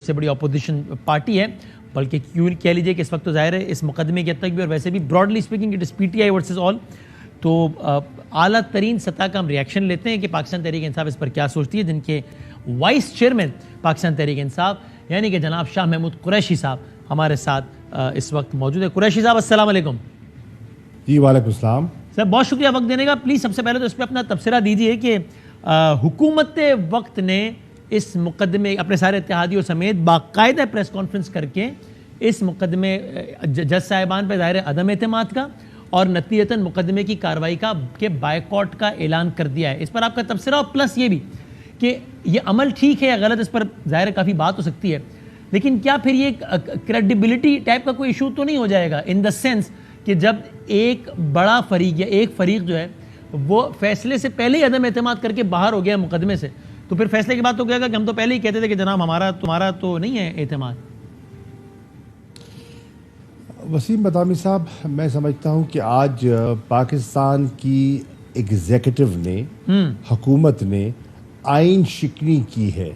سے بڑی opposition party ہے، بلکہ کیوں کہہ لیجئے کہ اس وقت تو ظاہر ہے اس مقدمے کی حد تک بھی اور ویسے بھی broadly speaking it is P T I versus all. تو اعلیٰ ترین سطح کا ہم ریاکشن لیتے ہیں کہ پاکستان تحریک انصاف اس پر کیا سوچتی ہے، جن کے وائس چیئرمین پاکستان تحریک انصاف یعنی کہ جناب شاہ محمود قریشی صاحب ہمارے ساتھ اس وقت موجود ہے. قریشی صاحب السلام علیکم. جی وعلیکم السلام. سر بہت شکریہ وقت دینے کا. پلیز سب سے پہلے تو اس پہ اپنا تبصرہ دیجیے کہ حکومت وقت نے اس مقدمے اپنے سارے اتحادیوں سمیت باقاعدہ پریس کانفرنس کر کے اس مقدمے جج صاحبان پہ ظاہر عدم اعتماد کا اور نتیجتاً مقدمے کی کارروائی کا کہ بائیکاٹ کا اعلان کر دیا ہے. اس پر آپ کا تبصرہ اور پلس یہ بھی کہ یہ عمل ٹھیک ہے یا غلط، اس پر ظاہر کافی بات ہو سکتی ہے، لیکن کیا پھر یہ کریڈیبلٹی ٹائپ کا کوئی ایشو تو نہیں ہو جائے گا ان دا سینس کہ جب ایک بڑا فریق یا ایک فریق جو ہے وہ فیصلے سے پہلے ہی عدم اعتماد کر کے باہر ہو گیا مقدمے سے، تو پھر فیصلے کی بات تو کیا گا کہ ہم تو پہلے ہی کہتے تھے کہ جناب ہمارا تمہارا تو نہیں ہے اعتماد. وسیم بدامی صاحب، میں سمجھتا ہوں کہ آج پاکستان کی ایگزیکٹو نے حکومت نے آئین شکنی کی ہے.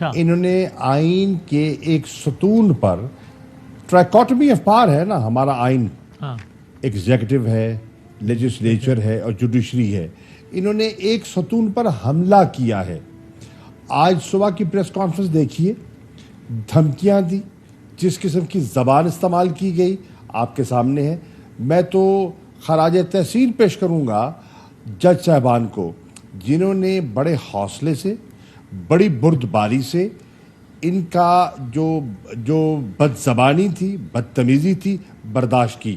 انہوں نے آئین کے ایک ستون پر ٹرائکوٹمی آف پاور ہے نا، ہمارا آئین ایگزیکٹو ہے، لیجسلیچر ہے اور جوڈیشری ہے، انہوں نے ایک ستون پر حملہ کیا ہے. آج صبح کی پریس کانفرنس دیکھیے، دھمکیاں دی، جس قسم کی زبان استعمال کی گئی آپ کے سامنے ہے. میں تو خراج تحسین پیش کروں گا جج صاحبان کو، جنہوں نے بڑے حوصلے سے، بڑی بردباری سے ان کا جو بد زبانی تھی، بدتمیزی تھی، برداشت کی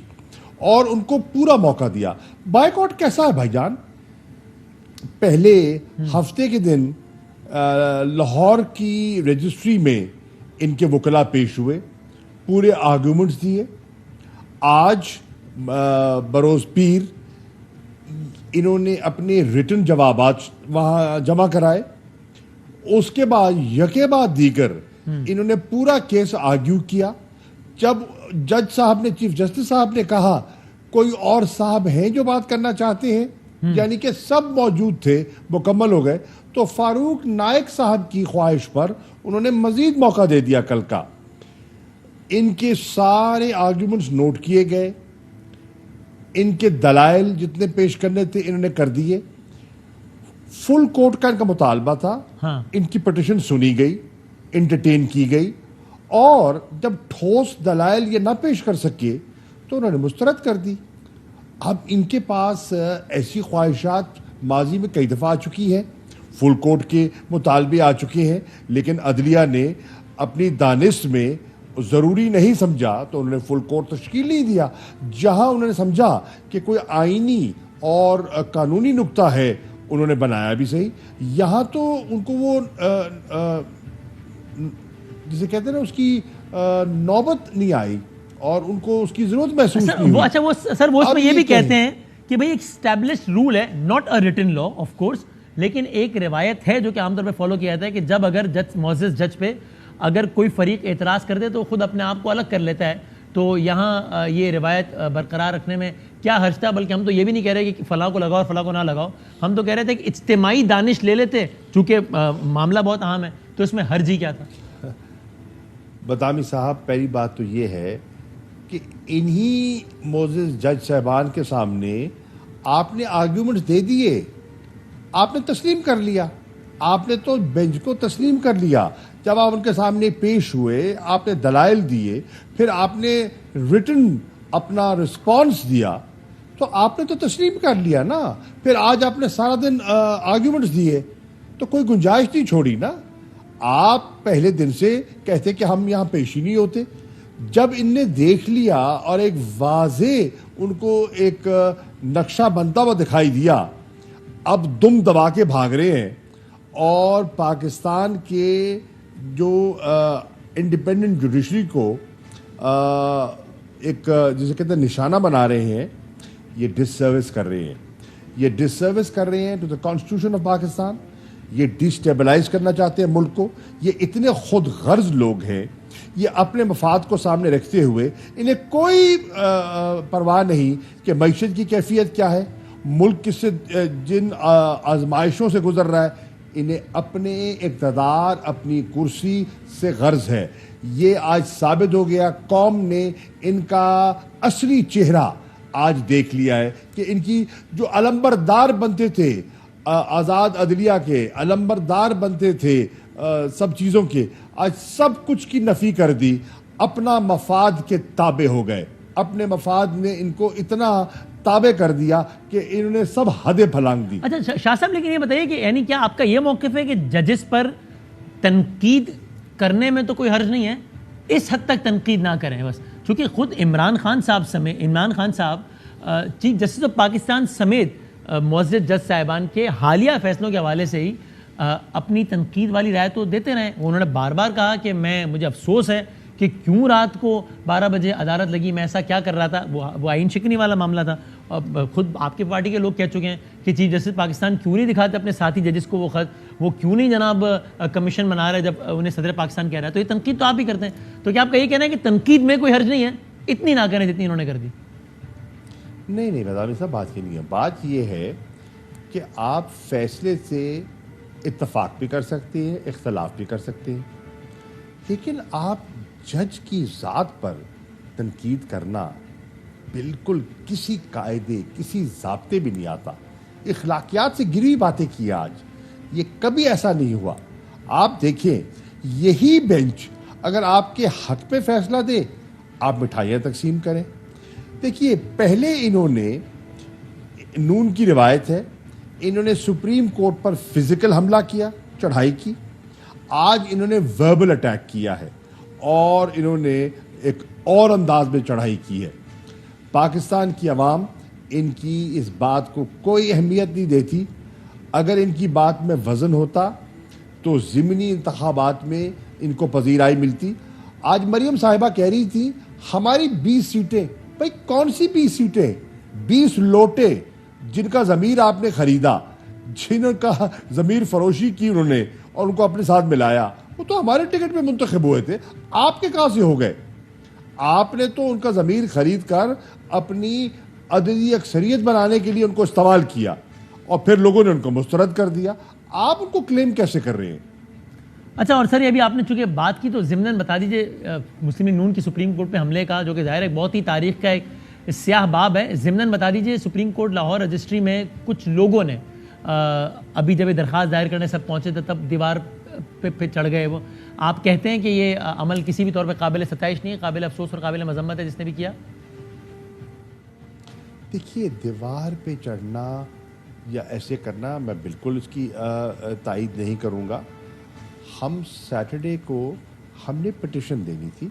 اور ان کو پورا موقع دیا. بائیکاٹ کیسا ہے بھائی جان؟ پہلے ہفتے کے دن لاہور کی رجسٹری میں ان کے وکلاء پیش ہوئے، پورے آرگومنٹس دیے. آج بروز پیر انہوں نے اپنے ریٹن جوابات وہاں جمع کرائے. اس کے بعد یکے بعد دیگر انہوں نے پورا کیس آرگیو کیا. جب جج صاحب نے، چیف جسٹس صاحب نے کہا کوئی اور صاحب ہیں جو بات کرنا چاہتے ہیں، یعنی کہ سب موجود تھے، مکمل ہو گئے، تو فاروق نائک صاحب کی خواہش پر انہوں نے مزید موقع دے دیا کل کا. ان کے سارے آرگیومنٹس نوٹ کیے گئے، ان کے دلائل جتنے پیش کرنے تھے انہوں نے کر دیے. فل کورٹ کا ان کا مطالبہ تھا، ان کی پٹیشن سنی گئی، انٹرٹین کی گئی، اور جب ٹھوس دلائل یہ نہ پیش کر سکے تو انہوں نے مسترد کر دی. اب ان کے پاس ایسی خواہشات ماضی میں کئی دفعہ آ چکی ہیں، فل کورٹ کے مطالبے آ چکے ہیں، لیکن عدلیہ نے اپنی دانست میں ضروری نہیں سمجھا تو انہوں نے فل کورٹ تشکیل نہیں دیا. جہاں انہوں نے سمجھا کہ کوئی آئینی اور قانونی نکتہ ہے انہوں نے بنایا بھی صحیح. یہاں تو ان کو وہ جسے کہتے ہیں نا، اس کی نوبت نہیں آئی اور ان کو اس کی ضرورت محسوس نہیں ہوئی. اچھا وہ سر وہ اس میں یہ بھی کہتے ہیں کہ بھئی ایک اسٹیبلشڈ رول ہے، not a written law of course, لیکن ایک روایت ہے جو کہ عام طور پہ فالو کیا جاتا ہے کہ جب اگر معزز جج پہ اگر کوئی فریق اعتراض کر دے تو خود اپنے آپ کو الگ کر لیتا ہے. تو یہاں یہ روایت برقرار رکھنے میں کیا حرج تھا؟ بلکہ ہم تو یہ بھی نہیں کہہ رہے کہ فلاں کو لگاؤ اور فلاں کو نہ لگاؤ، ہم تو کہہ رہے تھے کہ اجتماعی دانش لے لیتے، چونکہ معاملہ بہت اہم ہے، تو اس میں حرج ہی کیا تھا؟ بدامی صاحب، پہلی بات تو یہ ہے کہ انہی معزز جج صاحبان کے سامنے آپ نے آرگیومنٹس دے دیے، آپ نے تسلیم کر لیا، آپ نے تو بینچ کو تسلیم کر لیا. جب آپ ان کے سامنے پیش ہوئے، آپ نے دلائل دیے، پھر آپ نے ریٹن اپنا رسپانس دیا، تو آپ نے تو تسلیم کر لیا نا. پھر آج آپ نے سارا دن آرگیومنٹس دیے تو کوئی گنجائش نہیں چھوڑی نا. آپ پہلے دن سے کہتے کہ ہم یہاں پیش ہی نہیں ہوتے. جب ان نے دیکھ لیا اور ایک واضح ان کو ایک نقشہ بنتا ہوا دکھائی دیا، اب دم دبا کے بھاگ رہے ہیں اور پاکستان کے جو انڈیپینڈنٹ جوڈیشری کو ایک جسے کہتے ہیں نشانہ بنا رہے ہیں. یہ ڈس سروس کر رہے ہیں، یہ ڈس سروس کر رہے ہیں to the constitution of Pakistan. یہ ڈسٹیبلائز کرنا چاہتے ہیں ملک کو. یہ اتنے خود غرض لوگ ہیں، یہ اپنے مفاد کو سامنے رکھتے ہوئے انہیں کوئی پرواہ نہیں کہ معیشت کی کیفیت کیا ہے، ملک کس سے جن آزمائشوں سے گزر رہا ہے، انہیں اپنے اقتدار اپنی کرسی سے غرض ہے. یہ آج ثابت ہو گیا, قوم نے ان کا اصلی چہرہ آج دیکھ لیا ہے کہ ان کی جو علمبردار بنتے تھے آزاد عدلیہ کے, علمبردار بنتے تھے سب چیزوں کے, آج سب کچھ کی نفی کر دی, اپنا مفاد کے تابع ہو گئے. اپنے مفاد نے ان کو اتنا تابع کر دیا کہ انہوں نے سب حدیں پھلانگ دی. اچھا شاہ صاحب, لیکن یہ بتائیے کہ یعنی کیا آپ کا یہ موقف ہے کہ ججز پر تنقید کرنے میں تو کوئی حرج نہیں ہے, اس حد تک تنقید نہ کریں بس, چونکہ خود عمران خان صاحب چیف جسٹس آف پاکستان سمیت معزز جج صاحبان کے حالیہ فیصلوں کے حوالے سے ہی اپنی تنقید والی رائے تو دیتے رہے. انہوں نے بار بار کہا کہ مجھے افسوس ہے کہ کیوں رات کو 12 بجے عدالت لگی, میں ایسا کیا کر رہا تھا. وہ آئین شکنی والا معاملہ تھا. خود آپ کے پارٹی کے لوگ کہہ چکے ہیں کہ چیف جسٹس پاکستان کیوں نہیں دکھاتے اپنے ساتھی ججز کو وہ خط, وہ کیوں نہیں جناب کمیشن بنا رہے جب انہیں صدر پاکستان کہہ رہا ہے. تو یہ تنقید تو آپ ہی کرتے ہیں, تو کیا آپ کا یہ کہنا ہے کہ تنقید میں کوئی حرج نہیں ہے, اتنی نہ کریں جتنی انہوں نے کر دی؟ نہیں مدامی صاحب, بات یہ نہیں ہے. بات یہ ہے کہ آپ فیصلے سے اتفاق بھی کر سکتے ہیں, اختلاف بھی کر سکتے ہیں, لیکن آپ جج کی ذات پر تنقید کرنا بالکل کسی قاعدے کسی ضابطے بھی نہیں آتا. اخلاقیات سے گری باتیں کی آج, یہ کبھی ایسا نہیں ہوا. آپ دیکھیں, یہی بینچ اگر آپ کے حق پہ فیصلہ دے, آپ مٹھائیاں تقسیم کریں. دیکھیے, پہلے انہوں نے, نون کی روایت ہے, انہوں نے سپریم کورٹ پر فزیکل حملہ کیا, چڑھائی کی. آج انہوں نے وربل اٹیک کیا ہے اور انہوں نے ایک اور انداز میں چڑھائی کی ہے. پاکستان کی عوام ان کی اس بات کو کوئی اہمیت نہیں دیتی. اگر ان کی بات میں وزن ہوتا تو ضمنی انتخابات میں ان کو پذیرائی ملتی. آج مریم صاحبہ کہہ رہی تھی ہماری 20 سیٹیں, بھائی کون سی 20 سیٹیں؟ 20 لوٹے جن کا ضمیر آپ نے خریدا, جن کا ضمیر فروشی کی انہوں نے اور ان کو اپنے ساتھ ملایا, وہ تو ہمارے ٹکٹ پہ منتخب ہوئے تھے. آپ کے کہاں سے ہو گئے؟ آپ نے تو ان کا ضمیر خرید کر اپنی عددی اکثریت بنانے کے لیے ان کو استعمال کیا اور پھر لوگوں نے ان کو مسترد کر دیا. آپ ان کو کلیم کیسے کر رہے ہیں؟ اچھا, اور سر یہ ابھی آپ نے چونکہ بات کی تو ضمناً بتا دیجئے مسلم نون کی سپریم کورٹ پہ حملے کا, جو کہ ظاہر ہے بہت ہی تاریخ کا ایک سیاہ باب ہے, ضمناً بتا دیجئے سپریم کورٹ لاہور رجسٹری میں کچھ لوگوں نے ابھی جب یہ درخواست دائر کرنے سب پہنچے تھے تب دیوار پہ چڑھ گئے. وہ آپ کہتے ہیں کہ یہ عمل کسی بھی طور پہ قابل ستائش نہیں ہے, قابل افسوس اور قابل مذمت ہے جس نے بھی کیا؟ دیکھیے, دیوار پہ چڑھنا یا ایسے کرنا میں بالکل اس کی تائید نہیں کروں گا. ہم سیٹرڈے کو ہم نے پٹیشن دینی تھی,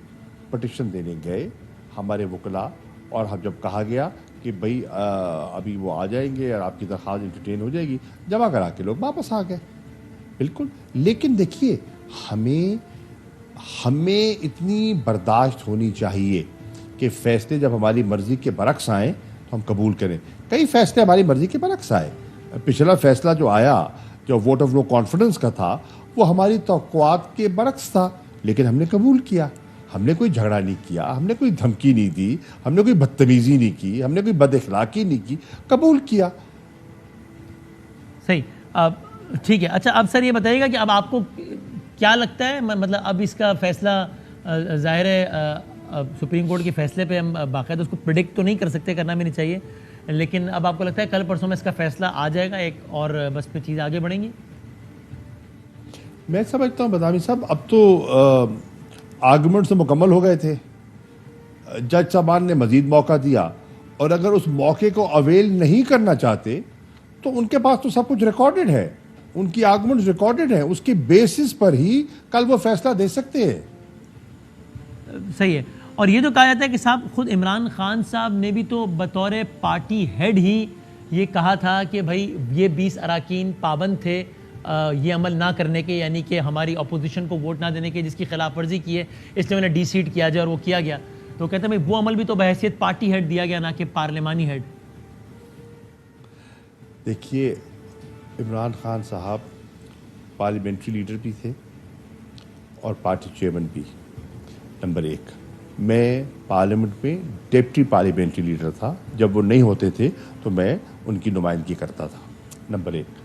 پٹیشن دینے گئے ہمارے وکلاء, اور ہم جب کہا گیا کہ بھئی ابھی وہ آ جائیں گے اور آپ کی درخواست انٹرٹین ہو جائے گی, جمع کرا کے لوگ واپس آ گئے. بالکل. لیکن دیکھیے, ہمیں اتنی برداشت ہونی چاہیے کہ فیصلے جب ہماری مرضی کے برعکس آئیں تو ہم قبول کریں. کئی فیصلے ہماری مرضی کے برعکس آئے. پچھلا فیصلہ جو آیا, جو ووٹ آف نو کانفیڈنس کا تھا, وہ ہماری توقعات کے برعکس تھا, لیکن ہم نے قبول کیا. ہم نے کوئی جھگڑا نہیں کیا, ہم نے کوئی دھمکی نہیں دی, ہم نے کوئی بدتمیزی نہیں کی, ہم نے کوئی بد اخلاقی نہیں کی, قبول کیا. صحیح, ٹھیک ہے. اچھا, اب سر یہ بتائیے گا کہ اب آپ کو کیا لگتا ہے, مطلب اب اس کا فیصلہ ظاہر ہے سپریم کورٹ کے فیصلے پہ ہم باقاعدہ اس کو پریڈکٹ تو نہیں کر سکتے, کرنا بھی نہیں چاہیے, لیکن اب آپ کو لگتا ہے کل پرسوں میں اس کا فیصلہ آ جائے گا ایک اور بس پہ چیزیں آگے بڑھیں گی؟ میں سمجھتا ہوں بدامی صاحب, اب تو آرگومنٹ سے مکمل ہو گئے تھے. جج صاحبان نے مزید موقع دیا, اور اگر اس موقع کو اویل نہیں کرنا چاہتے تو ان کے پاس تو سب کچھ ریکارڈڈ ہے, ان کی آرگومنٹ ریکارڈڈ ہیں, اس کے بیسس پر ہی کل وہ فیصلہ دے سکتے ہیں. صحیح ہے. اور یہ جو کہا جاتا ہے کہ صاحب خود عمران خان صاحب نے بھی تو بطور پارٹی ہیڈ ہی یہ کہا تھا کہ بھائی یہ 20 اراکین پابند تھے یہ عمل نہ کرنے کے, یعنی کہ ہماری اپوزیشن کو ووٹ نہ دینے کے, جس کی خلاف ورزی کی ہے اس لیے انہیں ڈی سیٹ کیا جائے, اور وہ کیا گیا. تو کہتے ہیں بھائی وہ عمل بھی تو بحیثیت پارٹی ہیڈ دیا گیا, نہ کہ پارلیمانی ہیڈ. دیکھیے, عمران خان صاحب پارلیمنٹری لیڈر بھی تھے اور پارٹی چیئرمین بھی. نمبر 1, میں پارلیمنٹ میں ڈپٹی پارلیمنٹری لیڈر تھا, جب وہ نہیں ہوتے تھے تو میں ان کی نمائندگی کرتا تھا. نمبر 1.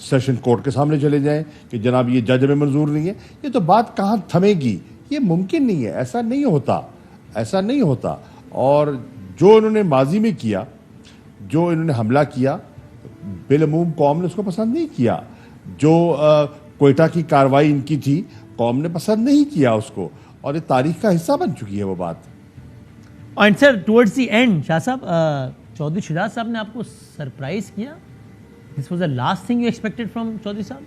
سیشن کورٹ کے سامنے چلے جائیں کہ جناب یہ جج میں منظور نہیں ہے. یہ تو بات کہاں تھمے گی؟ یہ ممکن نہیں ہے, ایسا نہیں ہوتا, ایسا نہیں ہوتا. اور جو انہوں نے ماضی میں کیا, جو انہوں نے حملہ کیا, بالعموم قوم نے اس کو پسند نہیں کیا. جو کوئٹہ کی کاروائی ان کی تھی, قوم نے پسند نہیں کیا اس کو, اور یہ تاریخ کا حصہ بن چکی ہے وہ بات. And sir towards the end Shah صاحب, چودھری شجاعت صاحب نے آپ کو سرپرائز کیا؟ This was the last thing you expected from Chaudhry صاحب؟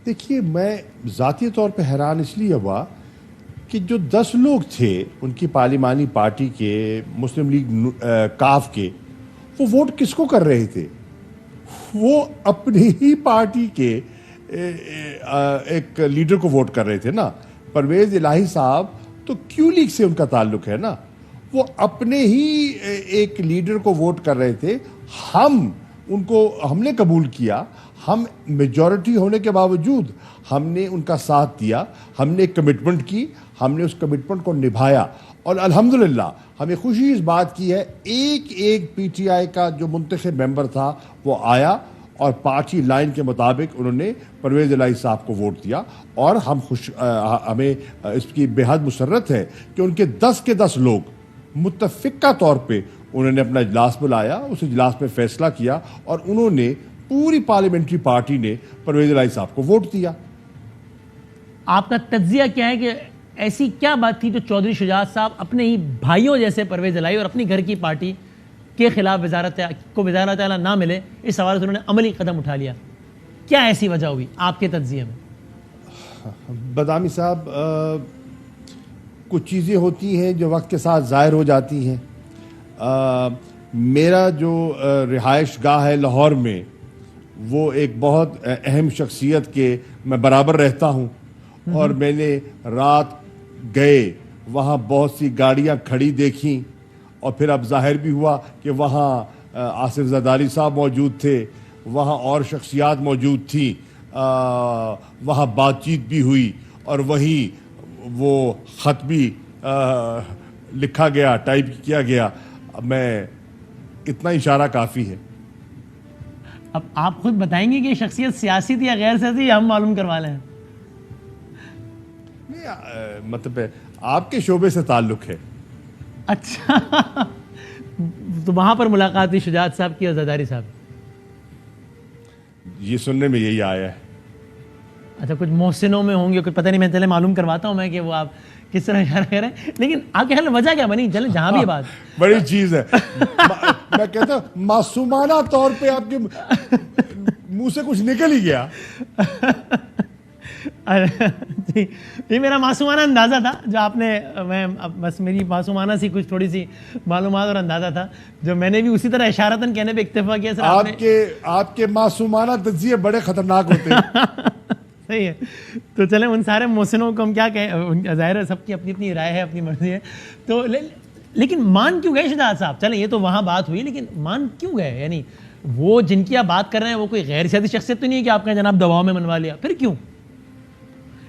دیکھیے, میں ذاتی طور پہ حیران اس لیے ہوا کہ جو 10 لوگ تھے ان کی پارلیمانی پارٹی کے, مسلم لیگ کاف کے, وہ ووٹ کس کو کر رہے تھے؟ وہ اپنی ہی پارٹی کے ایک لیڈر کو ووٹ کر رہے تھے نا. پرویز الہی صاحب تو کیو لیگ سے ان کا تعلق ہے نا, وہ اپنے ہی ایک لیڈر کو ووٹ کر رہے تھے. ہم نے قبول کیا, ہم میجورٹی ہونے کے باوجود ہم نے ان کا ساتھ دیا, ہم نے ایک کمٹمنٹ کی, ہم نے اس کمٹمنٹ کو نبھایا, اور الحمدللہ ہمیں خوشی اس بات کی ہے ایک پی ٹی آئی کا جو منتخب ممبر تھا وہ آیا اور پارٹی لائن کے مطابق انہوں نے پرویز الہی صاحب کو ووٹ دیا. اور ہمیں اس کی بے حد مسرت ہے کہ ان کے 10 کے 10 لوگ متفقہ طور پہ انہوں نے اپنا اجلاس بلایا, اس اجلاس میں فیصلہ کیا, اور انہوں نے پوری پارلیمنٹری پارٹی نے پرویز الہی صاحب کو ووٹ دیا. آپ کا تجزیہ کیا ہے کہ ایسی کیا بات تھی جو چودھری شجاعت صاحب اپنے ہی بھائیوں جیسے پرویز الہی اور اپنی گھر کی پارٹی کے خلاف وزارت اعلیٰ نہ ملے, اس حوالے سے انہوں نے عملی قدم اٹھا لیا؟ کیا ایسی وجہ ہوئی آپ کے تجزیے میں؟ بدامی صاحب, کچھ چیزیں ہوتی ہیں جو وقت کے ساتھ ظاہر ہو جاتی ہیں. میرا جو رہائش گاہ ہے لاہور میں, وہ ایک بہت اہم شخصیت کے میں برابر رہتا ہوں, اور میں نے رات گئے وہاں بہت سی گاڑیاں کھڑی دیکھیں, اور پھر اب ظاہر بھی ہوا کہ وہاں آصف زرداری صاحب موجود تھے, وہاں اور شخصیات موجود تھیں, وہاں بات چیت بھی ہوئی, اور وہیں وہ خط بھی لکھا گیا, ٹائپ کیا گیا. میں اتنا اشارہ کافی ہے. اب آپ خود بتائیں گے کہ یہ شخصیت سیاسی تھی یا غیر سیاسی, یا ہم معلوم کروا لیں؟ مطلب آپ کے شعبے سے تعلق ہے. اچھا, تو وہاں پر ملاقات ہوئی شجاعت صاحب کی اور زرداری صاحب؟ یہ سننے میں یہی آیا ہے. اچھا, کچھ محسنوں میں ہوں گے, کچھ پتہ نہیں, میں چلے معلوم کرواتا ہوں میں کہ وہ آپ کس طرح اشارہ کر رہے ہیں. لیکن آپ کے خیال میں وجہ کیا بنی؟ چلیں جہاں بھی بات بڑی چیز ہے. میں کہتا ہوں معصومانہ طور پہ آپ کے منہ سے کچھ نکل ہی گیا. جی, یہ میرا معصومانہ اندازہ تھا جو آپ نے, میں بس میری معصومانہ سی کچھ تھوڑی سی معلومات اور اندازہ تھا جو میں نے بھی اسی طرح اشارتاً کہنے پہ اکتفا کیا. سر آپ کے معصومانہ تجزیے بڑے خطرناک ہوتے ہیں. صحیح ہے. تو چلیں ان سارے محسنوں کو ہم کیا کہیں, ظاہر ہے سب کی اپنی اپنی رائے ہے, اپنی مرضی ہے. تو لیکن مان کیوں گئے شجاعت صاحب؟ چلیں یہ تو وہاں بات ہوئی, لیکن مان کیوں گئے؟ یعنی وہ جن کی آپ بات کر رہے ہیں وہ کوئی غیر سیاسی شخصیت تو نہیں ہے کہ آپ کہیں جناب دباؤ میں منوا لیا؟ پھر کیوں؟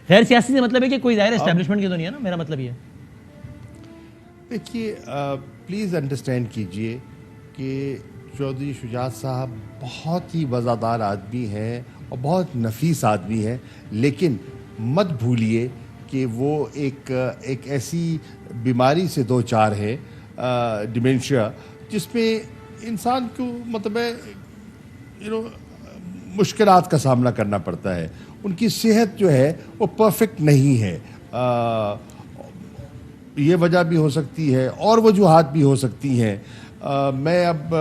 غیر سیاسی سے مطلب ہے کہ کوئی ظاہر اسٹیبلشمنٹ کی تو نہیں ہے نا, میرا مطلب یہ ہے. دیکھیے, پلیز انڈرسٹینڈ کیجئے کہ چودھری شجاعت صاحب بہت ہی وزادار آدمی ہیں اور بہت نفیس آدمی ہیں, لیکن مت بھولیے کہ وہ ایک ایسی بیماری سے دو چار ہے, ڈیمینشیا, جس میں انسان کو مطلب مشکلات کا سامنا کرنا پڑتا ہے. ان کی صحت جو ہے وہ پرفیکٹ نہیں ہے. یہ وجہ بھی ہو سکتی ہے اور وجوہات بھی ہو سکتی ہیں. میں اب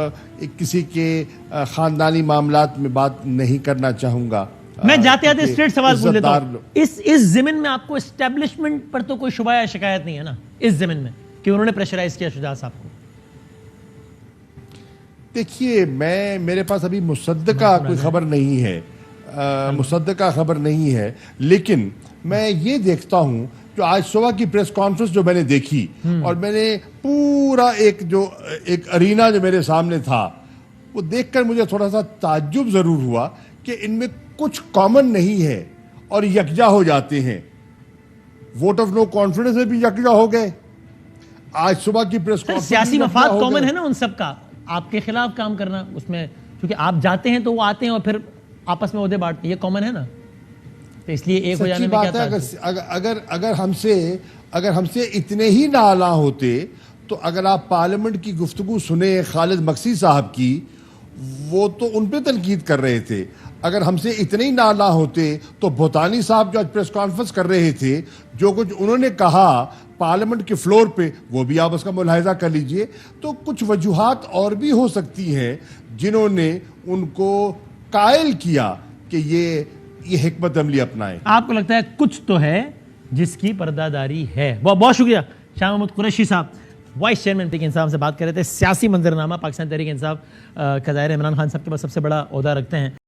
کسی کے خاندانی معاملات میں بات نہیں کرنا چاہوں گا. میں جاتے آتے اسٹریٹ سوال پوچھ لیتا ہوں, اس ضمن میں آپ کو اسٹیبلشمنٹ پر تو کوئی شبہ یا شکایت نہیں ہے نا اس ضمن میں کہ انہوں نے پریشرائز کیا شجاعت صاحب کو؟ دیکھیے, میرے پاس ابھی مصدقہ کوئی خبر نہیں ہے, مصدقہ خبر نہیں ہے, لیکن میں یہ دیکھتا ہوں جو آج صبح کی پریس کانفرنس جو میں نے دیکھی, اور میں نے پورا ایک ارینا جو میرے سامنے تھا وہ دیکھ کر مجھے تھوڑا سا تعجب ضرور ہوا کہ ان میں کچھ کامن نہیں ہے اور یکجا ہو جاتے ہیں. ووٹ آف نو کانفیڈنس میں بھی یکجا ہو گئے. آج صبح کی پریس کانفرنس سیاسی مفاد کامن ہے نا ان سب کا, آپ کے خلاف کام کرنا, اس میں کیونکہ آپ جاتے ہیں تو وہ آتے ہیں اور پھر آپس میں عہدے بانٹتے ہیں, یہ کامن ہے نا, تو اس لیے ایک ہو جانے سچی میں کیا بات ہے. اگر ہم سے اتنے ہی نالاں ہوتے تو اگر آپ پارلیمنٹ کی گفتگو سنیں خالد مکسی صاحب کی, وہ تو ان پہ تنقید کر رہے تھے. اگر ہم سے اتنے ہی نالاں ہوتے تو بھوتانی صاحب جو آج پریس کانفرنس کر رہے تھے, جو کچھ انہوں نے کہا پارلیمنٹ کے فلور پہ, وہ بھی آپ اس کا ملاحظہ کر لیجئے. تو کچھ وجوہات اور بھی ہو سکتی ہیں جنہوں نے ان کو قائل کیا کہ یہ حکمت عملی اپنائیں. آپ کو لگتا ہے کچھ تو ہے جس کی پردہ داری ہے. بہت شکریہ شاہ محمود قریشی صاحب, وائس چیئرمین تحریک انصاف سے بات کر رہے تھے. سیاسی منظرنامہ پاکستان تحریک انصاف کا ظاہر عمران خان صاحب کے پاس سب سے بڑا عہدہ رکھتے ہیں.